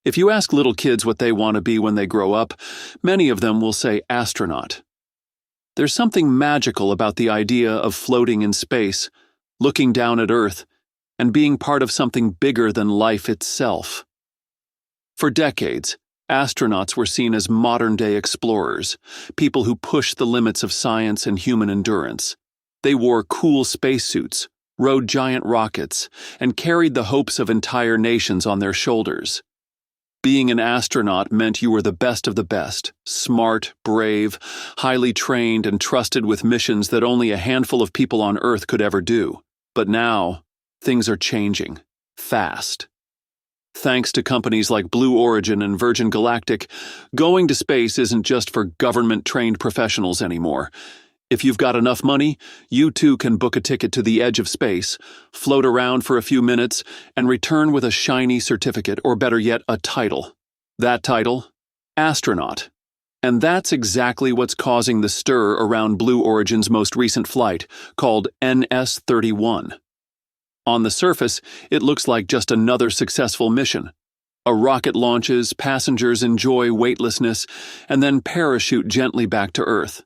If you ask little kids what they want to be when they grow up, many of them will say astronaut. There's something magical about the idea of floating in space, looking down at Earth, and being part of something bigger than life itself. For decades, astronauts were seen as modern-day explorers, people who pushed the limits of science and human endurance. They wore cool spacesuits, rode giant rockets, and carried the hopes of entire nations on their shoulders. Being an astronaut meant you were the best of the best, smart, brave, highly trained, and trusted with missions that only a handful of people on Earth could ever do. But now, things are changing, fast. Thanks to companies like Blue Origin and Virgin Galactic, going to space isn't just for government-trained professionals anymore. If you've got enough money, you too can book a ticket to the edge of space, float around for a few minutes, and return with a shiny certificate, or better yet, a title. That title? Astronaut. And that's exactly what's causing the stir around Blue Origin's most recent flight, called NS-31. On the surface, it looks like just another successful mission. A rocket launches, passengers enjoy weightlessness, and then parachute gently back to Earth.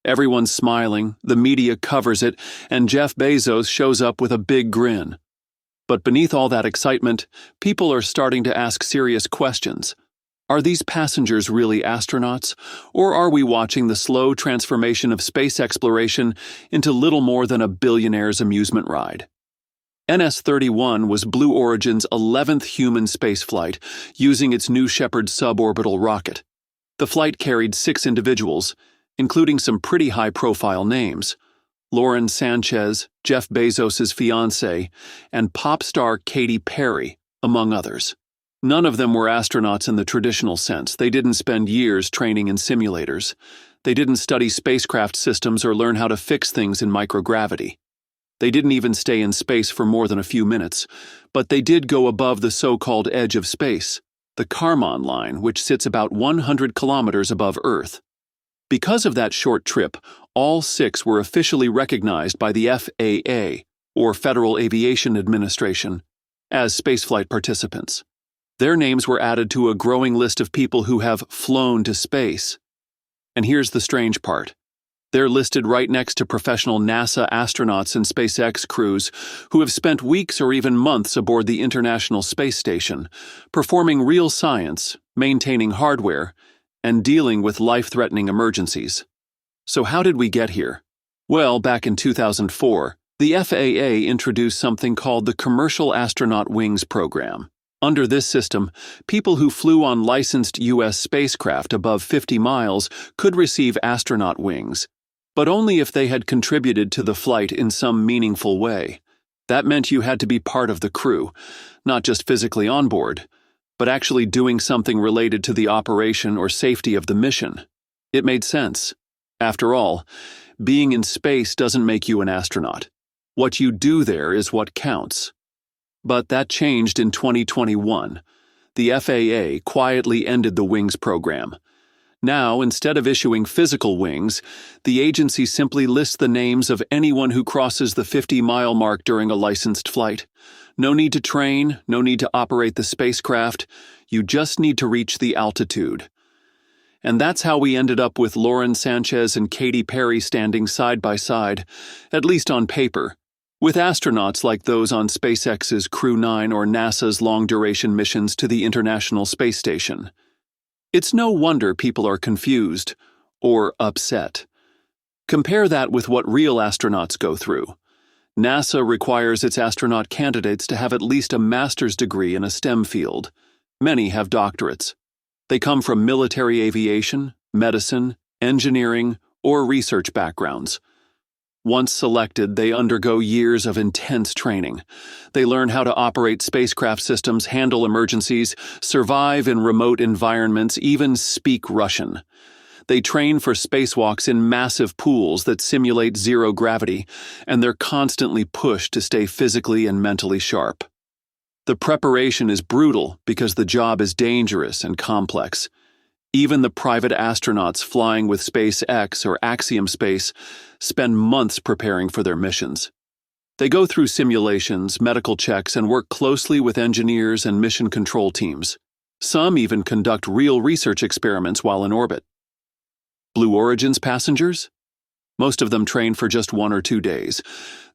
Everyone's smiling, the media covers it, and Jeff Bezos shows up with a big grin. But beneath all that excitement, people are starting to ask serious questions. Are these passengers really astronauts, or are we watching the slow transformation of space exploration into little more than a billionaire's amusement ride? NS-31 was Blue Origin's 11th human spaceflight, using its new Shepard suborbital rocket. The flight carried 6 individuals, including some pretty high-profile names: Lauren Sanchez, Jeff Bezos' fiancée, and pop star Katy Perry, among others. None of them were astronauts in the traditional sense. They didn't spend years training in simulators. They didn't study spacecraft systems or learn how to fix things in microgravity. They didn't even stay in space for more than a few minutes, but they did go above the so-called edge of space, the Kármán line, which sits about 100 kilometers above Earth. Because of that short trip, all 6 were officially recognized by the FAA, or Federal Aviation Administration, as spaceflight participants. Their names were added to a growing list of people who have flown to space. And here's the strange part. They're listed right next to professional NASA astronauts and SpaceX crews who have spent weeks or even months aboard the International Space Station, performing real science, maintaining hardware, and dealing with life-threatening emergencies. So how did we get here? Well, back in 2004, the FAA introduced something called the Commercial Astronaut Wings Program. Under this system, people who flew on licensed U.S. spacecraft above 50 miles could receive astronaut wings, but only if they had contributed to the flight in some meaningful way. That meant you had to be part of the crew, not just physically on board, but actually doing something related to the operation or safety of the mission. It made sense. After all, being in space doesn't make you an astronaut. What you do there is what counts. But that changed in 2021. The FAA quietly ended the wings program. Now, instead of issuing physical wings, the agency simply lists the names of anyone who crosses the 50-mile mark during a licensed flight. No need to train, no need to operate the spacecraft. You just need to reach the altitude. And that's how we ended up with Lauren Sanchez and Katy Perry standing side by side, at least on paper, with astronauts like those on SpaceX's Crew 9 or NASA's long-duration missions to the International Space Station. It's no wonder people are confused or upset. Compare that with what real astronauts go through. NASA requires its astronaut candidates to have at least a master's degree in a STEM field. Many have doctorates. They come from military aviation, medicine, engineering, or research backgrounds. Once selected, they undergo years of intense training. They learn how to operate spacecraft systems, handle emergencies, survive in remote environments, even speak Russian. They train for spacewalks in massive pools that simulate zero gravity, and they're constantly pushed to stay physically and mentally sharp. The preparation is brutal because the job is dangerous and complex. Even the private astronauts flying with SpaceX or Axiom Space spend months preparing for their missions. They go through simulations, medical checks, and work closely with engineers and mission control teams. Some even conduct real research experiments while in orbit. Blue Origin's passengers? Most of them train for just 1 or 2 days.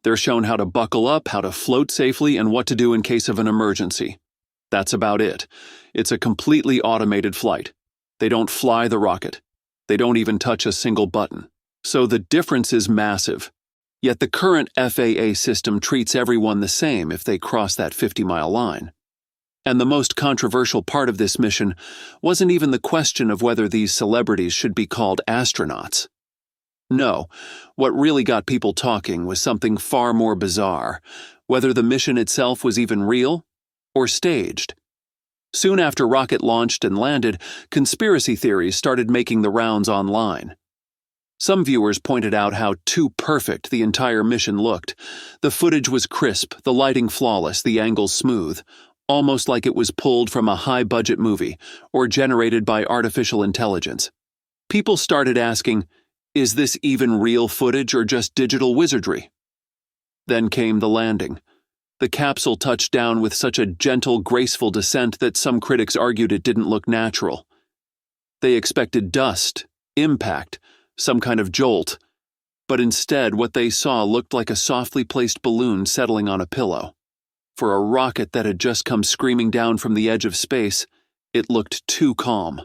They're shown how to buckle up, how to float safely, and what to do in case of an emergency. That's about it. It's a completely automated flight. They don't fly the rocket. They don't even touch a single button. So the difference is massive. Yet the current FAA system treats everyone the same if they cross that 50-mile line. And the most controversial part of this mission wasn't even the question of whether these celebrities should be called astronauts. No, what really got people talking was something far more bizarre, whether the mission itself was even real or staged. Soon after rocket launched and landed, conspiracy theories started making the rounds online. Some viewers pointed out how too perfect the entire mission looked. The footage was crisp, the lighting flawless, the angles smooth, almost like it was pulled from a high-budget movie or generated by artificial intelligence. People started asking, is this even real footage or just digital wizardry? Then came the landing. The capsule touched down with such a gentle, graceful descent that some critics argued it didn't look natural. They expected dust, impact, some kind of jolt, but instead what they saw looked like a softly placed balloon settling on a pillow. For a rocket that had just come screaming down from the edge of space, it looked too calm.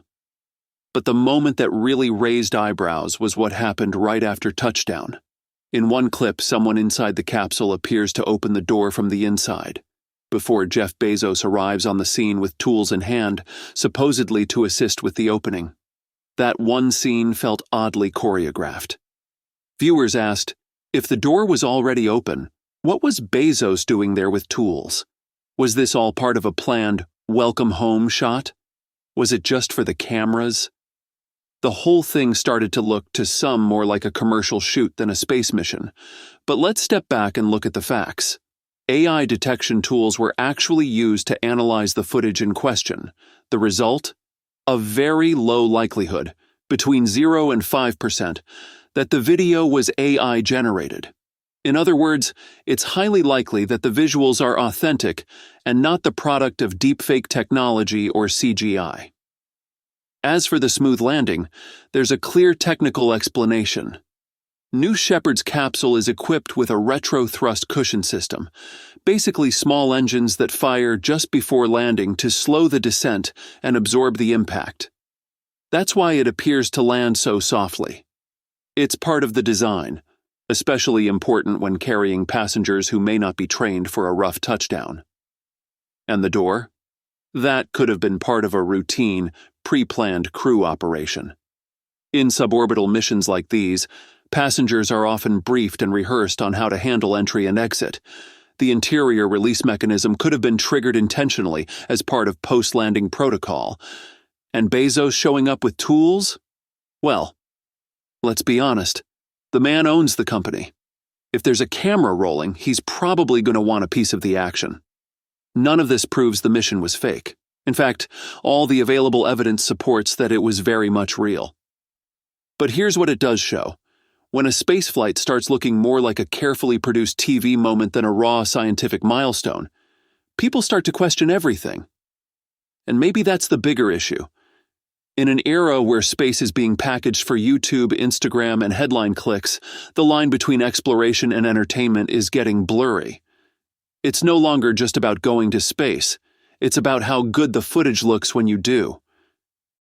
But the moment that really raised eyebrows was what happened right after touchdown. In one clip, someone inside the capsule appears to open the door from the inside, before Jeff Bezos arrives on the scene with tools in hand, supposedly to assist with the opening. That one scene felt oddly choreographed. Viewers asked, if the door was already open, what was Bezos doing there with tools? Was this all part of a planned welcome home shot? Was it just for the cameras? The whole thing started to look to some more like a commercial shoot than a space mission. But let's step back and look at the facts. AI detection tools were actually used to analyze the footage in question. The result? A very low likelihood, between 0 and 5%, that the video was AI generated. In other words, it's highly likely that the visuals are authentic and not the product of deepfake technology or CGI. As for the smooth landing, there's a clear technical explanation. New Shepard's capsule is equipped with a retro-thrust cushion system, basically small engines that fire just before landing to slow the descent and absorb the impact. That's why it appears to land so softly. It's part of the design, especially important when carrying passengers who may not be trained for a rough touchdown. And the door? That could have been part of a routine, pre-planned crew operation. In suborbital missions like these, passengers are often briefed and rehearsed on how to handle entry and exit. The interior release mechanism could have been triggered intentionally as part of post-landing protocol. And Bezos showing up with tools? Well, let's be honest. The man owns the company. If there's a camera rolling, he's probably going to want a piece of the action. None of this proves the mission was fake. In fact, all the available evidence supports that it was very much real. But here's what it does show. When a spaceflight starts looking more like a carefully produced TV moment than a raw scientific milestone, people start to question everything. And maybe that's the bigger issue. In an era where space is being packaged for YouTube, Instagram, and headline clicks, the line between exploration and entertainment is getting blurry. It's no longer just about going to space. It's about how good the footage looks when you do.